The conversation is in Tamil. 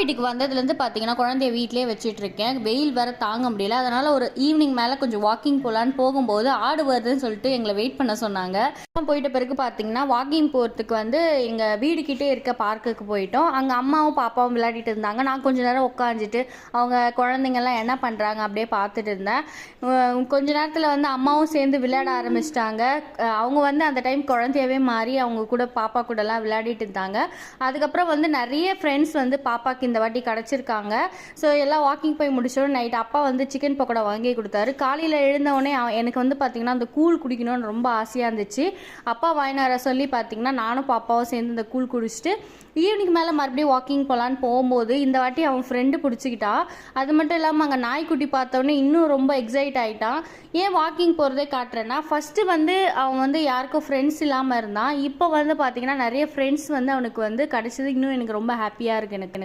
வீட்டுக்கு வந்ததுலேருந்து பார்த்தீங்கன்னா குழந்தைய வீட்டிலேயே வச்சுட்டு இருக்கேன். வெயில் வேற தாங்க முடியல. அதனால ஒரு ஈவினிங் மேலே கொஞ்சம் வாக்கிங் போகலான்னு போகும்போது ஆடு வருதுன்னு சொல்லிட்டு எங்களை வெயிட் பண்ண சொன்னாங்க. போயிட்ட பிறகு பார்த்தீங்கன்னா வாக்கிங் போகிறதுக்கு வந்து எங்கள் வீடுக்கிட்டே இருக்க பார்க்குக்கு போயிட்டோம். அங்கே அம்மாவும் பாப்பாவும் விளையாடிட்டு இருந்தாங்க. நான் கொஞ்ச நேரம் உட்காந்துட்டு அவங்க குழந்தைங்கள்லாம் என்ன பண்ணுறாங்க அப்படியே பார்த்துட்டு இருந்தேன். கொஞ்ச நேரத்தில் வந்து அம்மாவும் சேர்ந்து விளையாட ஆரம்பிச்சிட்டாங்க. அவங்க வந்து அந்த டைம் குழந்தையவே மாறி அவங்க கூட பாப்பா கூடலாம் விளையாடிட்டு இருந்தாங்க. அதுக்கப்புறம் வந்து நிறைய ஃப்ரெண்ட்ஸ் வந்து பாப்பாக்கு இந்த வாட்டி கிடச்சிருக்காங்க. ஸோ எல்லாம் வாக்கிங் போய் முடிச்சோம். நைட் அப்பா வந்து சிக்கன் பக்கோடா வாங்கி கொடுத்தாரு. காலையில் எழுந்தவுடனே எனக்கு வந்து பார்த்திங்கன்னா அந்த கூழ் குடிக்கணும்னு ரொம்ப ஆசையாக இருந்துச்சு. அப்பா வாங்கின வர சொல்லி பார்த்திங்கன்னா நானும் பாப்பாவும் சேர்ந்து இந்த கூழ் குடிச்சிட்டு ஈவினிங் மேலே மறுபடியும் வாக்கிங் போகலான்னு போகும்போது இந்த வாட்டி அவன் ஃப்ரெண்டு பிடிச்சிக்கிட்டா. அது மட்டும் இல்லாமல் அங்கே நாய்க்குட்டி பார்த்தோன்னே இன்னும் ரொம்ப எக்ஸைட் ஆகிட்டான். ஏன் வாக்கிங் போகிறதே காட்டுறேன்னா, ஃபஸ்ட்டு வந்து அவன் வந்து யாருக்கும் ஃப்ரெண்ட்ஸ் இல்லாமல் இருந்தான். இப்போ வந்து பார்த்திங்கன்னா நிறைய ஃப்ரெண்ட்ஸ் வந்து அவனுக்கு வந்து கிடச்சது. இன்னும் எனக்கு ரொம்ப ஹாப்பியாக இருக்குது எனக்கு.